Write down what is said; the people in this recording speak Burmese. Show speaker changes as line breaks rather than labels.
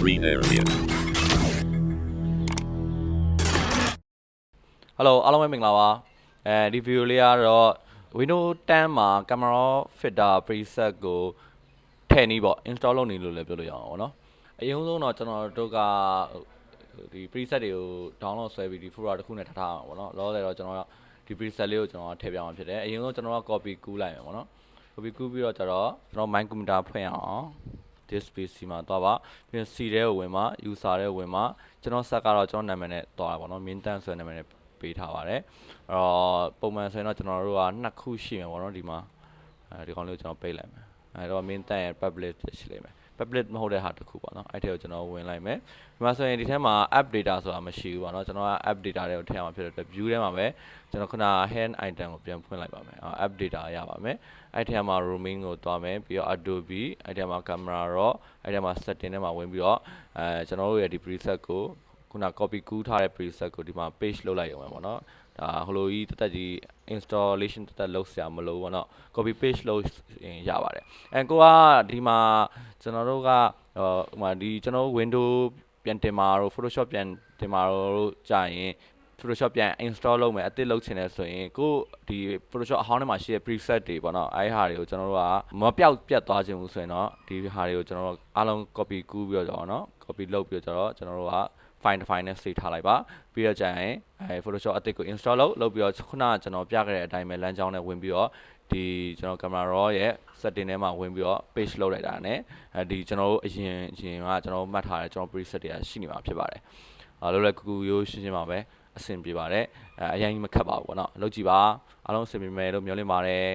Free area.
Hello အားလုံးပဲမင်္ဂလာပါဒီ video လေးကတော့ Windows 10မှာ camera filter preset ကိုထည့်နည်းပေါ့ install လုပ်နေလို့လည်းပြောလို့ရအောင်ပေါ့နော်အရင်ဆုံးတော့ကျွန်တော်တို့ကဒီ preset တွေကို download ဆွဲပြီးဒီ folder တစ်ခုနဲ့ထားအောင်ပေါ့နော်လောလောဆယ်တော့ကျွန်တော်ဒီ preset လေးကိုကျွန်တော်ထည့်ပြအောင်ဖြစ်တယ်အရင်ဆုံးကျွန်တော်က copy ကူးလိုက်မယ်ပေါ့နော် copy ကူးပြီးတော့ကျတော့ကျွန်တော် my computer ဖွင့်အောင် this PC မှာသွားပါပြီးရင် C ထဲကိုဝင်ပါ user ထဲကိုဝင်ပါကျွန်တော် set ကတော့ကျွန်တော်နာမည်နဲ့သွားတာပေါ့နော် main တန်းဆိုတဲ့နာမည်နဲ့ပေးထားပါတယ်အဲ့တော့ပုံမှန်ဆိုရင်တော့ကျွန်တော်တို့ကနှစ်ခုရှိမှာပေါ့နော်ဒီမှာဒီကောင်လေးကိုကျွန်တော်ပိတ်လိုက်မယ်အဲ့တော့ main တန်းရဲ့ public ရှိလိမ့်မယ် public မဟုတ်တဲ့ဟာတစ်ခုပေါ့နော်အဲ့ထဲကိုကျွန်တော်ဝင်လိုက်မယ်ဒီမှာဆိုရင်ဒီထဲမှာ app data ဆိုတာမရှိဘူးပေါ့နော်ကျွန်တော်က app data တွေကိုထည့်အောင်ဖြစ်တဲ့အတွက် view ထဲမှာပဲကျွန်တော်ခုန hand item ကိုပြန်ဖွင့်လိုက်ပါမယ် app data ရပါမယ်အဲ့ထဲမှာ roaming ကိုသွားမယ်ပြီးတော့ Adobe အဲ့ထဲမှာ camera raw အဲ့ထဲမှာ setting ထဲမှာဝင်ပြီးတော့ကျွန်တော်တို့ရဲ့ဒီ preset ကိုခုန copy ကူးထားတဲ့ preset ကိုဒီမှာ paste လုပ်လိုက်ရုံပဲပေါ့နော်ဒါဟိုလိုကြီးတက်ကြီး installation တက်လုပ်စရာမလိုဘူးပေါ့နော် copy paste လုပ်ရင်ရပါတယ်ကိုကဒီမှာကျွန်တော်တို့ကဟိုမှာဒီကျွန်တော် window ပြန်တင်မှာတို့ photoshop ပြန်တင်မှာတို့ကြာရင် photoshop ပြန် install လုပ်မယ်အသစ်လုပ်ချင်တယ်ဆိုရင်ကိုဒီ photoshop အဟောင်းထဲမှာရှိတဲ့ preset တွေပေါ့နော်အဲ့ဟာတွေကိုကျွန်တော်တို့ကမပြောက်ပြတ်သွားခြင်းဘူးဆိုရင်တော့ဒီဟာတွေကိုကျွန်တော်တို့အားလုံး copy ကူးပြီးတော့เนาะ copy လုပ်ပြီးတော့ကျွန်တော်တို့က file တစ် file နဲ့ save ထားလိုက်ပါပြီးတော့ကြာရင်Photoshop အသစ်ကို install လုပ်ပြီးတော့ခုနကကျွန်တော်ပြခဲ့တဲ့အတိုင်းပဲလမ်းကြောင်းနဲ့ဝင်ပြီးတော့ဒီကျွန်တော် camera raw ရဲ့ setting ထဲမှာဝင်ပြီးတော့ paste လုပ်လိုက်တာ ਨੇ ဒီကျွန်တော်တို့အရင်ကကျွန်တော်မှတ်ထားတဲ့ကျွန်တော် preset တွေကရှိနေမှာဖြစ်ပါတယ်လောလောကူရိုးရှင်းရှင်းပါပဲအဆင်ပြေပါတယ်အရင်ကြီးမခက်ပါဘူးပေါ့နော်လုပ်ကြည့်ပါအားလုံးအဆင်ပြေမယ်လို့မျှော်လင့်ပါတယ်